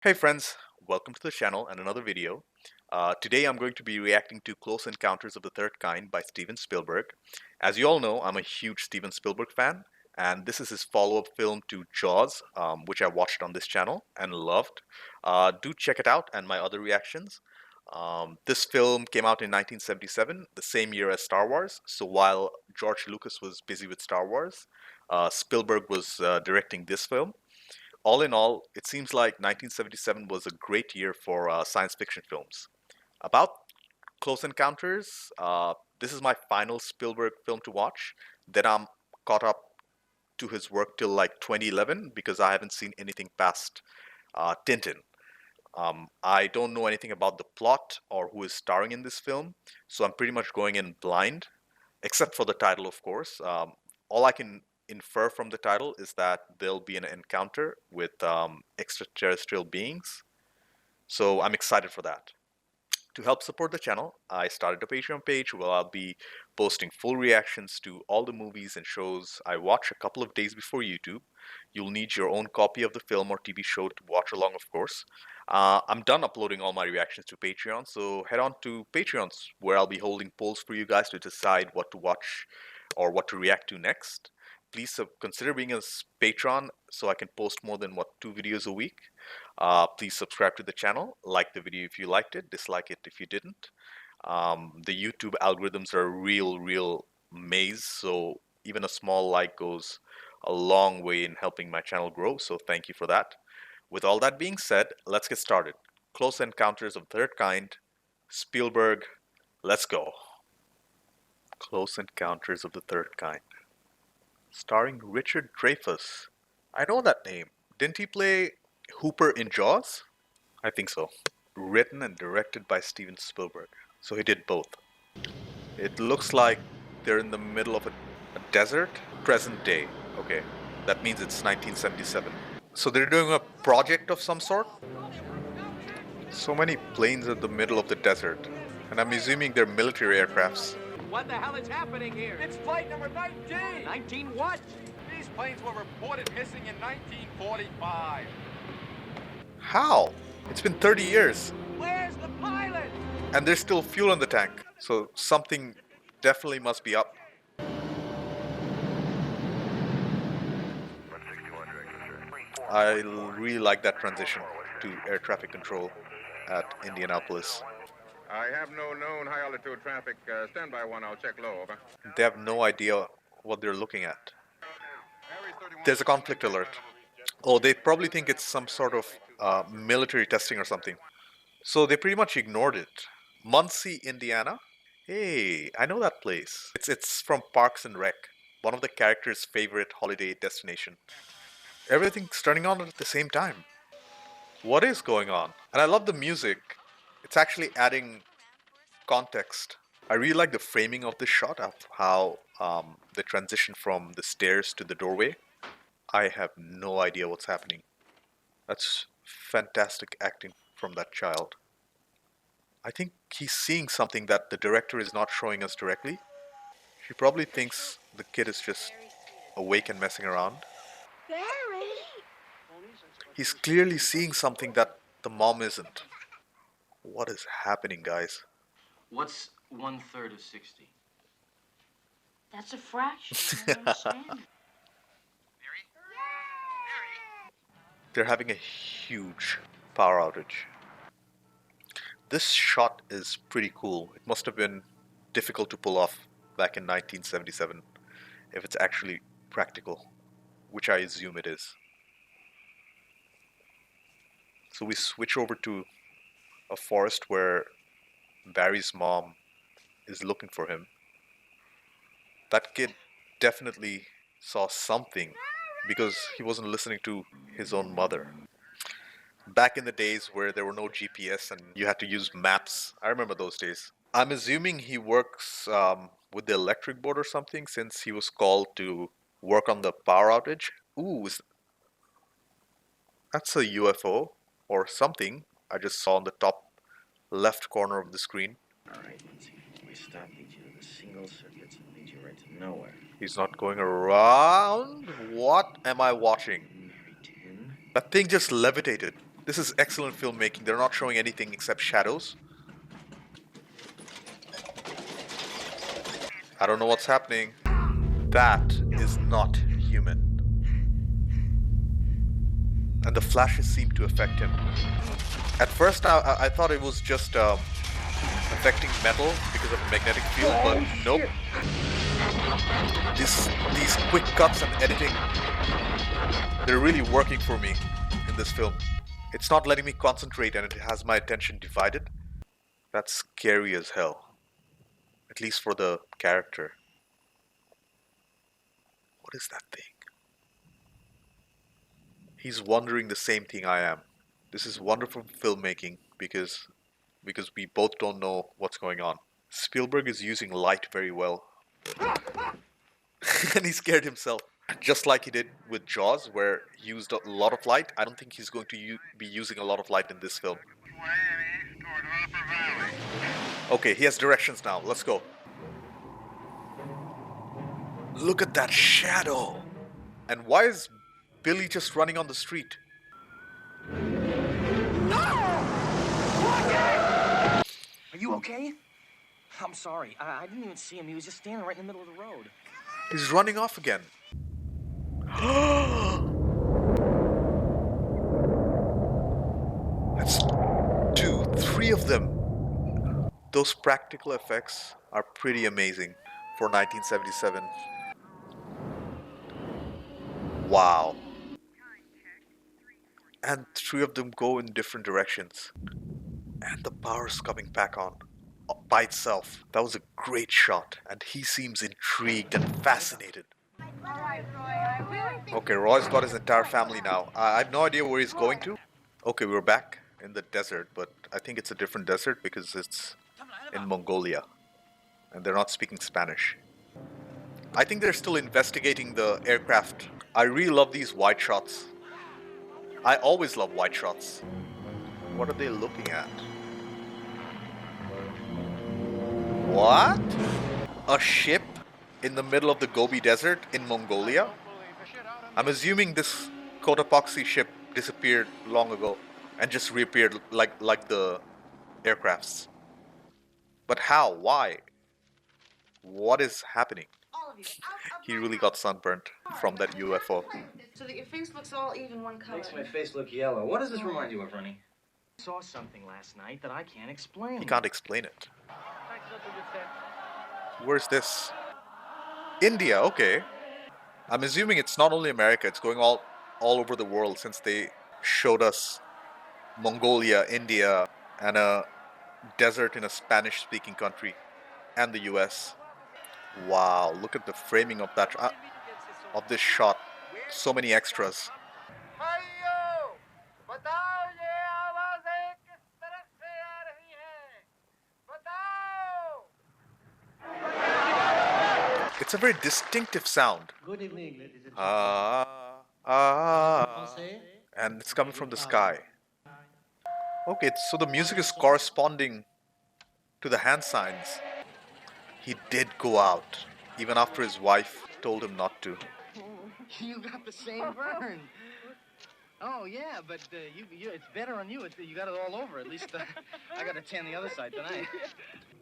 Hey friends, welcome to the channel and another video. Today I'm going to be reacting to Close Encounters of the Third Kind by Steven Spielberg. As you all know, I'm a huge Steven Spielberg fan, and this is his follow-up film to Jaws, which I watched on this channel and loved. Do check it out and my other reactions. This film came out in 1977, the same year as Star Wars, so while George Lucas was busy with Star Wars, Spielberg was directing this film. All in all, it seems like 1977 was a great year for science fiction films. About Close Encounters, this is my final Spielberg film to watch. Then I'm caught up to his work till like 2011 because I haven't seen anything past Tintin. I don't know anything about the plot or who is starring in this film, so I'm pretty much going in blind, except for the title, of course. All I can infer from the title is that there'll be an encounter with extraterrestrial beings. So I'm excited for that. To help support the channel, I started a Patreon page where I'll be posting full reactions to all the movies and shows I watch a couple of days before YouTube. You'll need your own copy of the film or TV show to watch along, of course. I'm done uploading all my reactions to Patreon, so head on to Patreons where I'll be holding polls for you guys to decide what to watch or what to react to next. Please consider being a patron so I can post more than two videos a week. Please subscribe to the channel, like the video if you liked it, dislike it if you didn't. The YouTube algorithms are a real maze, so even a small like goes a long way in helping my channel grow, so thank you for that. With all that being said, let's get started. Close Encounters of the Third Kind, Spielberg, let's go. Close Encounters of the Third Kind. Starring Richard Dreyfuss. I know that name. Didn't he play Hooper in Jaws? I think so. Written and directed by Steven Spielberg. So he did both. It looks like they're in the middle of a desert. Present day. Okay. That means it's 1977. So they're doing a project of some sort? So many planes in the middle of the desert. And I'm assuming they're military aircrafts. What the hell is happening here? It's flight number 19! 19 what? These planes were reported missing in 1945. How? It's been 30 years. Where's the pilot? And there's still fuel in the tank. So something definitely must be up. I really like that transition to air traffic control at Indianapolis. I have no known high altitude traffic. Stand by one, I'll check low, over. They have no idea what they're looking at. There's a conflict alert. Oh, they probably think it's some sort of military testing or something. So they pretty much ignored it. Muncie, Indiana? Hey, I know that place. It's from Parks and Rec, one of the characters' favorite holiday destination. Everything's turning on at the same time. What is going on? And I love the music. It's actually adding context. I really like the framing of this shot, of how the transition from the stairs to the doorway. I have no idea what's happening. That's fantastic acting from that child. I think he's seeing something that the director is not showing us directly. She probably thinks the kid is just awake and messing around. Barry! He's clearly seeing something that the mom isn't. What is happening, guys? What's 1/3 of 60? That's a fraction. I don't understand. They're having a huge power outage. This shot is pretty cool. It must have been difficult to pull off back in 1977, if it's actually practical, which I assume it is. So we switch over to a forest where Barry's mom is looking for him. That kid definitely saw something because he wasn't listening to his own mother. Back in the days where there were no GPS and you had to use maps, I remember those days. I'm assuming he works with the electric board or something, since he was called to work on the power outage. Ooh, that's a UFO or something I just saw on the top left corner of the screen. Alright, Lindsay. My stop leads you to the single circuits and leads you right to nowhere. He's not going around. What am I watching? Mary 10. That thing just levitated. This is excellent filmmaking. They're not showing anything except shadows. I don't know what's happening. That is not human. And the flashes seem to affect him. At first, I thought it was just affecting metal because of a magnetic field, but nope. These quick cuts and editing, they're really working for me in this film. It's not letting me concentrate and it has my attention divided. That's scary as hell. At least for the character. What is that thing? He's wondering the same thing I am. This is wonderful filmmaking because we both don't know what's going on. Spielberg is using light very well. And he scared himself. Just like he did with Jaws, where he used a lot of light. I don't think he's going to be using a lot of light in this film. Okay, he has directions now. Let's go. Look at that shadow. And why is Billy just running on the street? Are you okay? I'm sorry. I didn't even see him. He was just standing right in the middle of the road. He's running off again. That's 2, 3 of them. Those practical effects are pretty amazing for 1977. Wow. And 3 of them go in different directions. And the power's coming back on by itself. That was a great shot. And he seems intrigued and fascinated. Okay, Roy's got his entire family now. I have no idea where he's going to. Okay, we're back in the desert, but I think it's a different desert because it's in Mongolia. And they're not speaking Spanish. I think they're still investigating the aircraft. I really love these wide shots. I always love wide shots. What are they looking at? What? A ship in the middle of the Gobi Desert in Mongolia? I'm assuming this Cotopaxi ship disappeared long ago and just reappeared like the aircrafts. But how? Why? What is happening? All of you. He really got sunburnt from that UFO. So that your face looks all even one color. Makes my face look yellow. What does this remind you of, Ronnie? I saw something last night that I can't explain. He can't explain it. Where's this? India, okay. I'm assuming it's not only America, it's going all over the world since they showed us Mongolia, India, and a desert in a Spanish-speaking country, and the US. Wow, look at the framing of that of this shot. So many extras. It's a very distinctive sound. Good evening, ladies and And it's coming from the sky. Okay, so the music is corresponding to the hand signs. He did go out, even after his wife told him not to. You got the same burn. Oh, yeah, but it's better on you. You got it all over. At least I got to tan the other side tonight.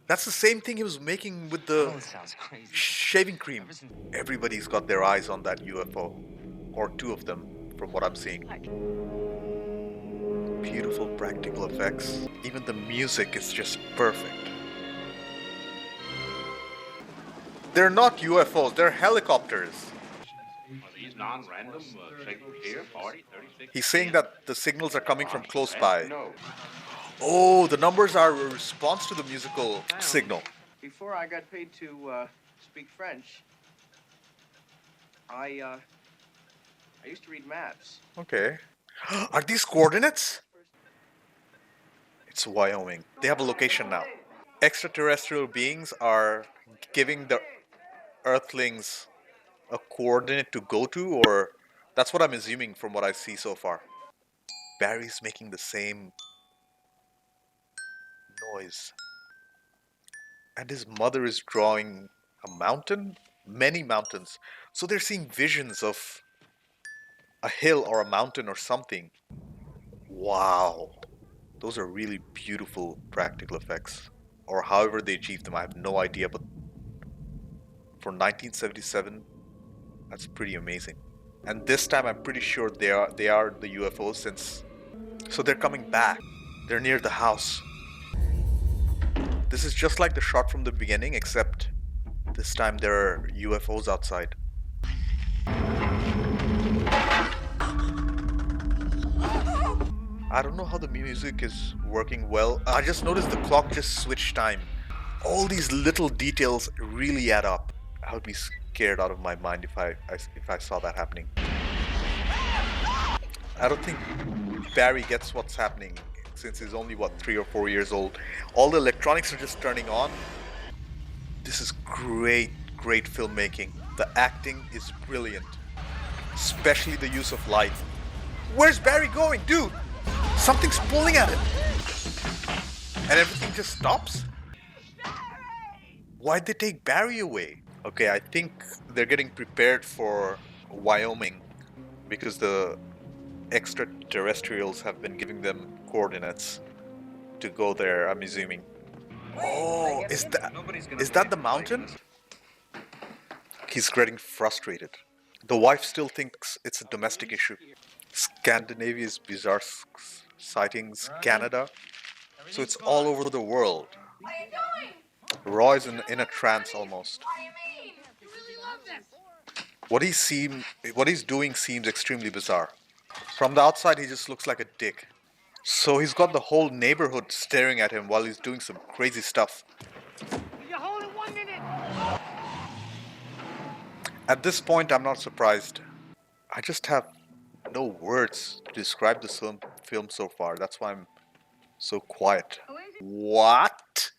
That's the same thing he was making with the Oh, it sounds crazy. shaving cream. Everybody's got their eyes on that UFO. Or 2 of them, from what I'm seeing. Beautiful practical effects. Even the music is just perfect. They're not UFOs, they're helicopters. These non-random signals here, 40, 36. He's saying that the signals are coming from close by. No. Oh, the numbers are a response to the musical signal. Before I got paid to speak French, I used to read maps. Okay. Are these coordinates? It's Wyoming. They have a location now. Extraterrestrial beings are giving the Earthlings a coordinate to go to, or that's what I'm assuming from what I see so far. Barry's making the same noise. And his mother is drawing a mountain? Many mountains. So they're seeing visions of a hill or a mountain or something. Wow. Those are really beautiful practical effects. Or however they achieved them, I have no idea, but for 1977, that's pretty amazing. And this time I'm pretty sure they are the UFOs, since so they're coming back. They're near the house. This is just like the shot from the beginning, except this time there are UFOs outside. I don't know how the music is working well. I just noticed the clock just switched time. All these little details really add up. I would be scared out of my mind if I saw that happening. I don't think Barry gets what's happening, since he's only, what, 3 or 4 years old. All the electronics are just turning on. This is great filmmaking. The acting is brilliant, especially the use of light. Where's Barry going, dude? Something's pulling at him. And everything just stops? Why'd they take Barry away? Okay, I think they're getting prepared for Wyoming, because the extraterrestrials have been giving them coordinates to go there, I'm assuming. Oh, is that the mountain? He's getting frustrated. The wife still thinks it's a domestic issue. Scandinavia's bizarre sightings, Canada. So it's all over the world. What are you doing? Roy's in a trance almost. What do you mean? You really love this. What he's doing seems extremely bizarre. From the outside, he just looks like a dick. So he's got the whole neighborhood staring at him while he's doing some crazy stuff. You hold it 1 minute. At this point, I'm not surprised. I just have no words to describe this film so far. That's why I'm so quiet. What?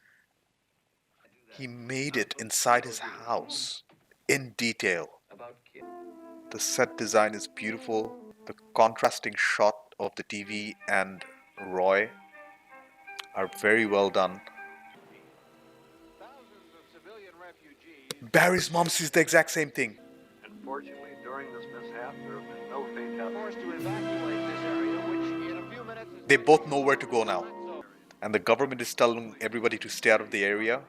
He made it inside his house in detail. The set design is beautiful. The contrasting shot of the TV and Roy are very well done. Barry's mom sees the exact same thing. Unfortunately, during this mishap, there have been no fatalities. Forced to evacuate this area, which in a few minutes is... They both know where to go now. And the government is telling everybody to stay out of the area.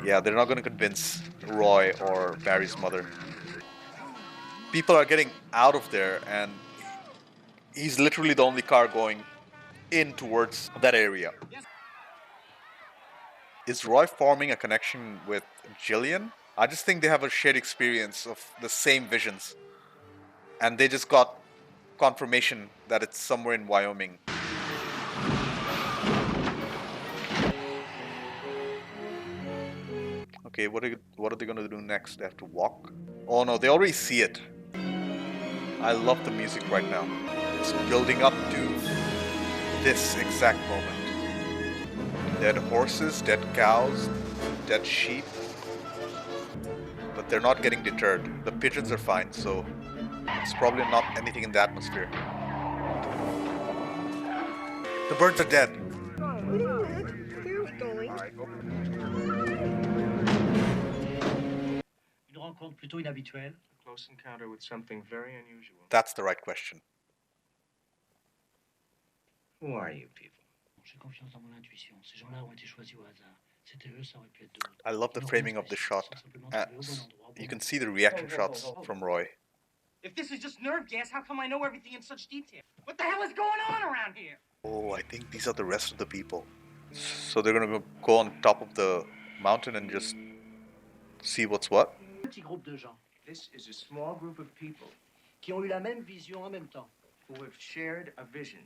Yeah, they're not going to convince Roy or Barry's mother. People are getting out of there, and he's literally the only car going in towards that area. Is Roy forming a connection with Jillian? I just think they have a shared experience of the same visions. And they just got confirmation that it's somewhere in Wyoming. Okay, what are they gonna do next? They have to walk? Oh no, they already see it. I love the music right now. It's building up to this exact moment. Dead horses, dead cows, dead sheep. But they're not getting deterred. The pigeons are fine, so it's probably not anything in the atmosphere. The birds are dead. Rencontre plutôt inhabituelle. A close encounter with something very unusual. That's the right question. Who are you people? J'ai confiance dans mon intuition. Ces gens-là ont été choisis au hasard. C'était eux, ça aurait pu être d'autres. I love the framing of the shot. You can see the reaction shots from Roy. If this is just nerve gas, how come I know everything in such detail? What the hell is going on around here? Oh, I think these are the rest of the people. So they're gonna go on top of the mountain and just see what's what? Petit groupe de gens This is a small group of people qui ont eu la même vision en même temps. who have shared a vision.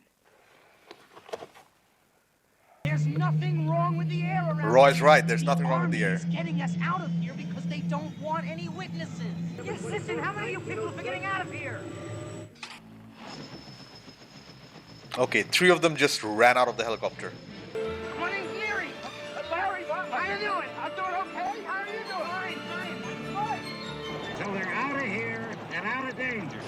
There's nothing wrong with the air around Roy's here. right, there's nothing wrong with the air. Army is getting us out of here because they don't want any witnesses. Yes, listen, how many of you people are getting out of here? Okay, 3 of them just ran out of the helicopter. My name's Leary. Larry, how you doing? I'm doing okay. How are you doing? Fine, fine. Fine. So they're out of here and out of danger.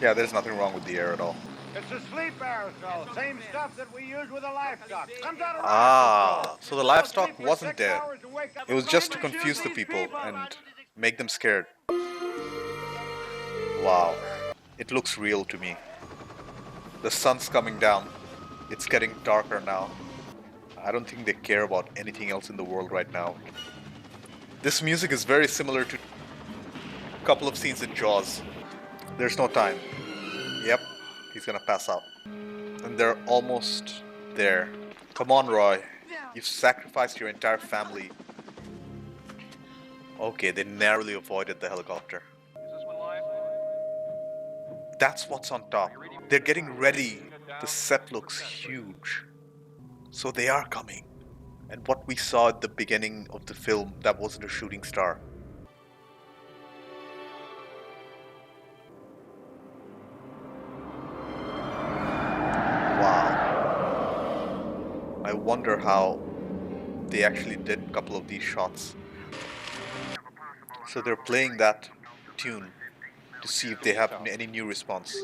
Yeah, there's nothing wrong with the air at all. It's a sleep aerosol. Same stuff that we use with the livestock. Comes out of Ah, so the livestock wasn't dead. It was just to confuse the people and make them scared. Wow. It looks real to me. The sun's coming down. It's getting darker now. I don't think they care about anything else in the world right now. This music is very similar to a couple of scenes in Jaws. There's no time. Yep, he's gonna pass out. And they're almost there. Come on, Roy. You've sacrificed your entire family. Okay, they narrowly avoided the helicopter. That's what's on top. They're getting ready. The set looks huge. So they are coming. And what we saw at the beginning of the film, that wasn't a shooting star. Wow. I wonder how they actually did a couple of these shots. So they're playing that tune to see if they have any new response.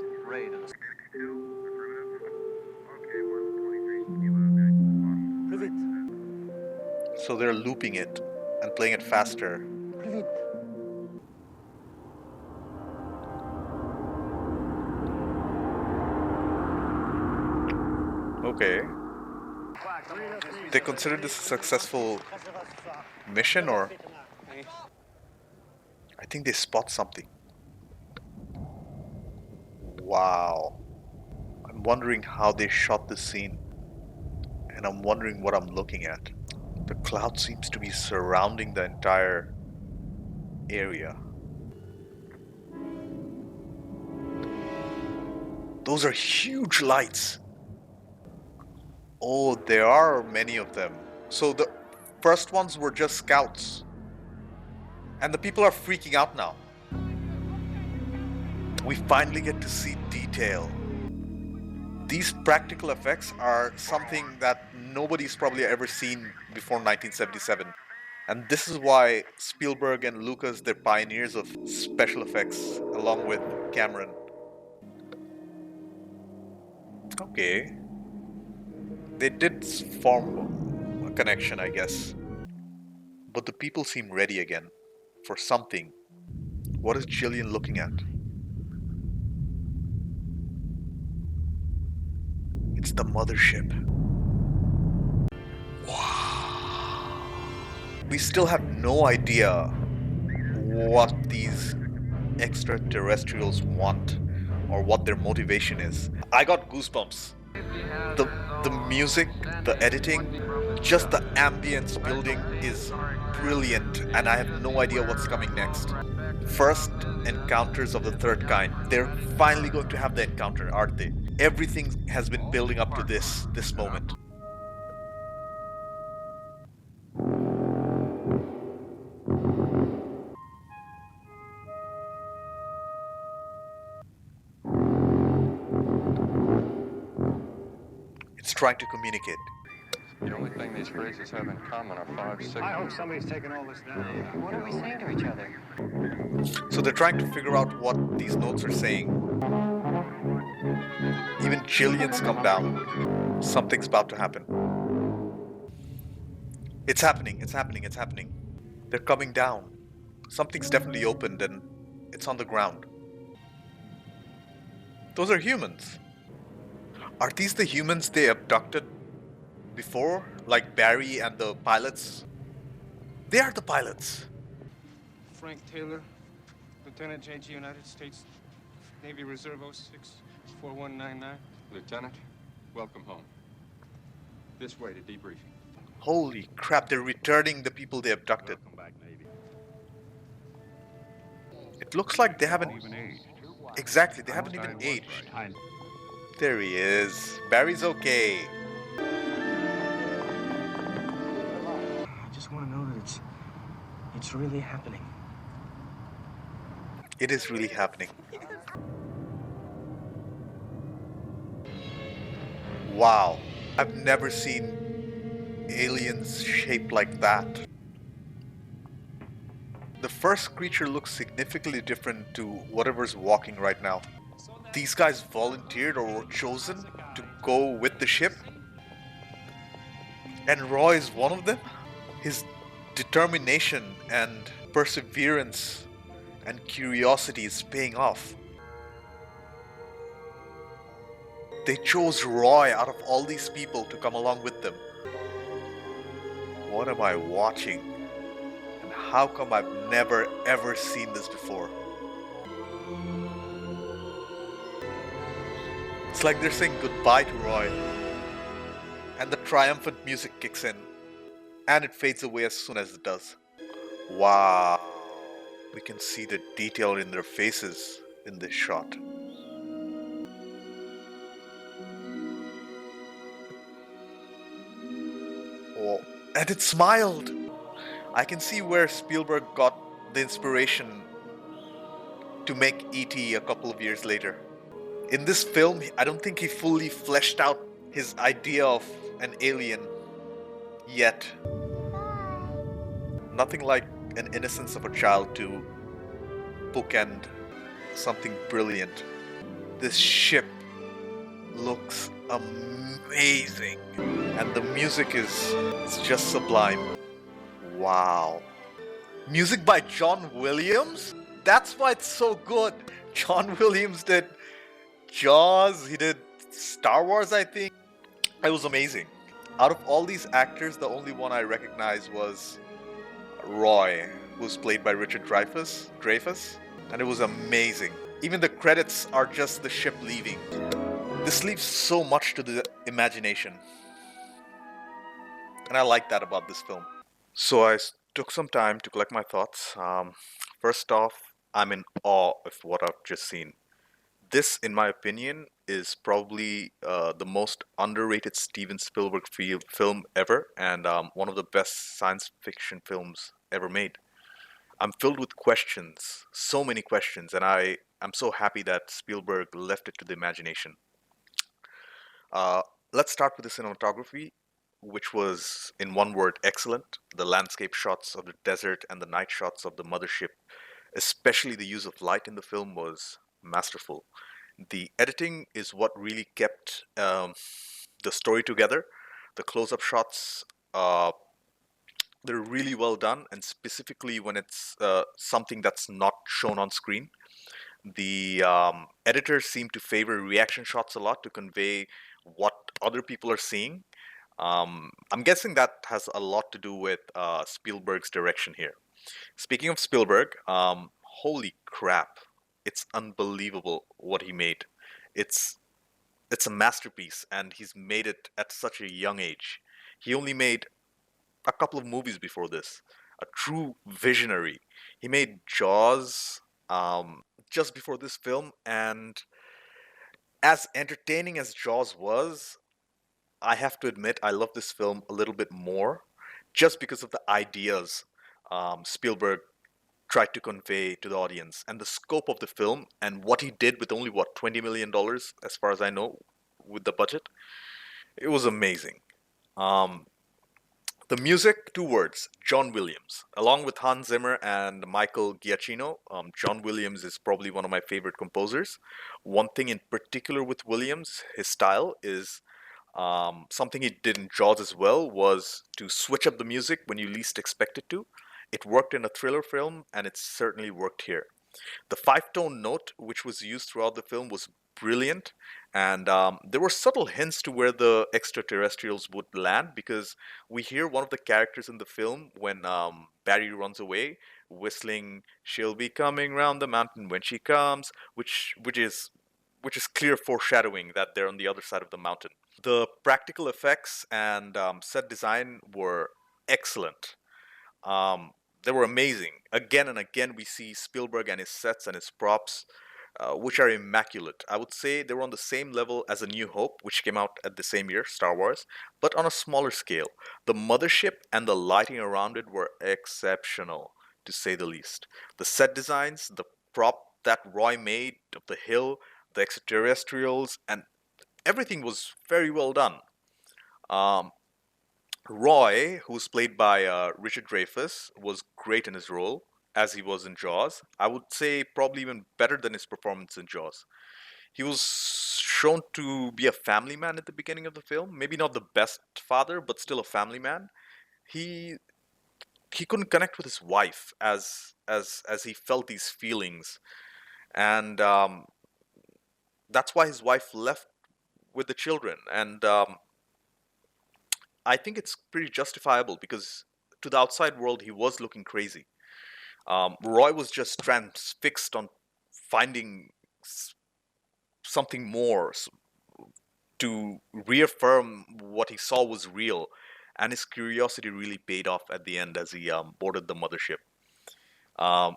So they're looping it and playing it faster. Okay. They consider this a successful mission, or I think they spot something. Wow. I'm wondering how they shot this scene. And I'm wondering what I'm looking at. The cloud seems to be surrounding the entire area. Those are huge lights. Oh, there are many of them. So the first ones were just scouts. And the people are freaking out now. We finally get to see detail. These practical effects are something that nobody's probably ever seen before 1977. And this is why Spielberg and Lucas, they're pioneers of special effects, along with Cameron. Okay. They did form a connection, I guess. But the people seem ready again for something. What is Jillian looking at? It's the mothership. Wow. We still have no idea what these extraterrestrials want or what their motivation is. I got goosebumps. The music, the editing, just the ambience building is brilliant, and I have no idea what's coming next. First encounters of the third kind. They're finally going to have the encounter, aren't they? Everything has been building up to this moment. It's trying to communicate. The only thing these phrases have in common are 5 signals. I hope somebody's taking all this down. What are we saying to each other? So they're trying to figure out what these notes are saying. Even Jillian's come down. Something's about to happen. It's happening, it's happening, it's happening. They're coming down. Something's definitely opened and it's on the ground. Those are humans. Are these the humans they abducted before? Like Barry and the pilots? They are the pilots. Frank Taylor, Lieutenant JG, United States Navy Reserve 064199. Lieutenant, welcome home. This way to debriefing. Holy crap, they're returning the people they abducted. Welcome back, Navy. It looks like they haven't... Exactly, they haven't even aged. There he is. Barry's okay. I just want to know that it's really happening. It is really happening. Wow. I've never seen aliens shaped like that. The first creature looks significantly different to whatever's walking right now. These guys volunteered or were chosen to go with the ship. And Roy is one of them. His determination and perseverance and curiosity is paying off. They chose Roy out of all these people to come along with them. What am I watching? And how come I've never ever seen this before? It's like they're saying goodbye to Roy. And the triumphant music kicks in. And it fades away as soon as it does. Wow. We can see the detail in their faces in this shot. Oh, and it smiled. I can see where Spielberg got the inspiration to make E.T. a couple of years later. In this film, I don't think he fully fleshed out his idea of an alien yet. Nothing like an innocence of a child to bookend something brilliant. This ship looks amazing, and the music is just sublime. Wow. Music by John Williams? That's why it's so good. John Williams did Jaws, he did Star Wars, I think. It was amazing. Out of all these actors, the only one I recognized was Roy, who's played by Richard Dreyfuss, and it was amazing. Even the credits are just the ship leaving. This leaves so much to the imagination. And I like that about this film. So I took some time to collect my thoughts. First off, I'm in awe of what I've just seen. This, in my opinion, is probably the most underrated Steven Spielberg film ever, and one of the best science fiction films ever made. I'm filled with questions, so many questions, and I'm so happy that Spielberg left it to the imagination. Uh, let's start with the cinematography, which was, in one word, excellent. The landscape shots of the desert and the night shots of the mothership, especially the use of light in the film, was masterful. The editing is what really kept the story together. The close-up shots, they're really well done, and specifically when it's something that's not shown on screen. The editors seem to favor reaction shots a lot to convey what other people are seeing. I'm guessing that has a lot to do with Spielberg's direction here. Speaking of Spielberg, holy crap, it's unbelievable what he made. It's it's a masterpiece, and he's made it at such a young age. He only made a couple of movies before this. A true visionary. He made Jaws just before this film, and as entertaining as Jaws was, I have to admit I love this film a little bit more, just because of the ideas Spielberg tried to convey to the audience and the scope of the film and what he did with only what $20 million, as far as I know, with the budget. It was amazing. Um, the music, two words: John Williams. Along with Hans Zimmer and Michael Giacchino, John Williams is probably one of my favorite composers. One thing in particular with Williams, his style is something he did in Jaws as well, was to switch up the music when you least expect it to. It worked in a thriller film, and it certainly worked here. The five-tone note, which was used throughout the film, was brilliant, and there were subtle hints to where the extraterrestrials would land, because we hear one of the characters in the film when Barry runs away, whistling "She'll be coming round the mountain when she comes," which is clear foreshadowing that they're on the other side of the mountain. The practical effects and set design were excellent. Um, they were amazing. Again and again, we see Spielberg and his sets and his props, which are immaculate. I would say they were on the same level as A New Hope, which came out at the same year, Star Wars, but on a smaller scale. The mothership and the lighting around it were exceptional, to say the least. The set designs, the prop that Roy made of the hill, the extraterrestrials, and everything was very well done. Um, Roy, who's played by Richard Dreyfuss, was great in his role, as he was in Jaws. I would say probably even better than his performance in Jaws. He was shown to be a family man at the beginning of the film. Maybe not the best father, but still a family man. He he couldn't connect with his wife as he felt these feelings, and that's why his wife left with the children, and I think it's pretty justifiable because to the outside world he was looking crazy. Roy was just transfixed on finding something more to reaffirm what he saw was real, and his curiosity really paid off at the end as he boarded the mothership. Um,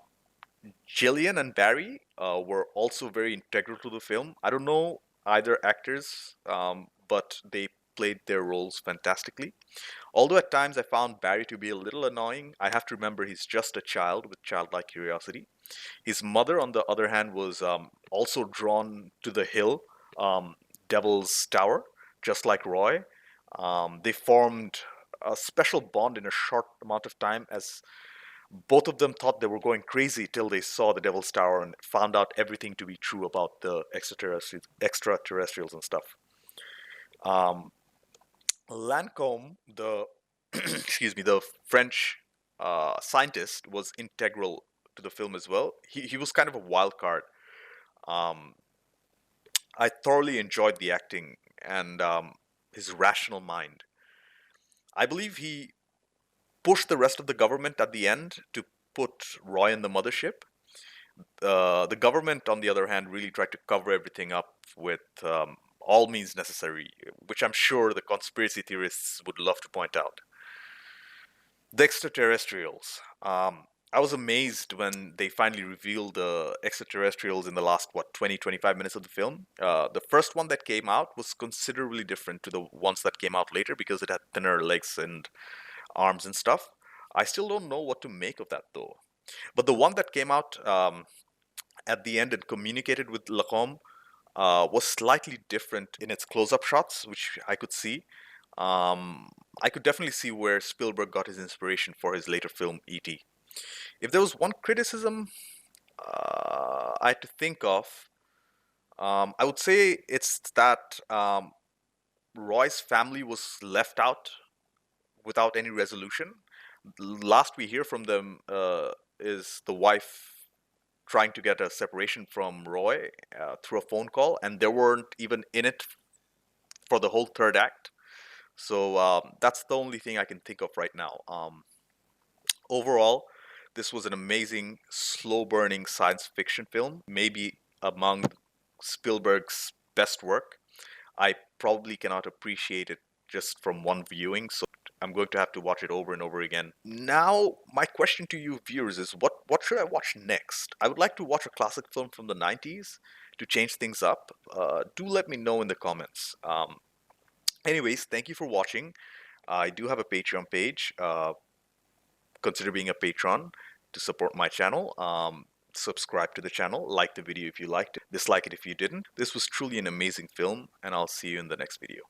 Jillian and Barry were also very integral to the film. I don't know either actors, but they played their roles fantastically. Although at times I found Barry to be a little annoying, I have to remember he's just a child with childlike curiosity. His mother, on the other hand, was also drawn to the hill, um, Devil's Tower, just like Roy. They formed a special bond in a short amount of time, as both of them thought they were going crazy till they saw the Devil's Tower and found out everything to be true about the extraterrestrials and stuff. Um, Lancôme, the excuse me, the French scientist, was integral to the film as well. He was kind of a wild card. Um, I thoroughly enjoyed the acting and his rational mind. I believe he pushed the rest of the government at the end to put Roy in the mothership. The government, on the other hand, really tried to cover everything up with all means necessary, which I'm sure the conspiracy theorists would love to point out. The extraterrestrials. I was amazed when they finally revealed the extraterrestrials in the last, 20, 25 minutes of the film. The first one that came out was considerably different to the ones that came out later because it had thinner legs and arms and stuff. I still don't know what to make of that though. But the one that came out at the end and communicated with Lacombe was slightly different in its close-up shots, which I could see. I could definitely see where Spielberg got his inspiration for his later film E.T. If there was one criticism I had to think of, I would say it's that Roy's family was left out without any resolution. Last we hear from them is the wife trying to get a separation from Roy through a phone call, and they weren't even in it for the whole third act. So that's the only thing I can think of right now. Overall, this was an amazing, slow-burning science fiction film, maybe among Spielberg's best work. I probably cannot appreciate it just from one viewing, so I'm going to have to watch it over and over again. Now, my question to you viewers is, what should I watch next? I would like to watch a classic film from the 90s to change things up. Do let me know in the comments. Anyways, thank you for watching. I do have a Patreon page. Consider being a patron to support my channel. Subscribe to the channel, like the video if you liked it, dislike it if you didn't. This was truly an amazing film, and I'll see you in the next video.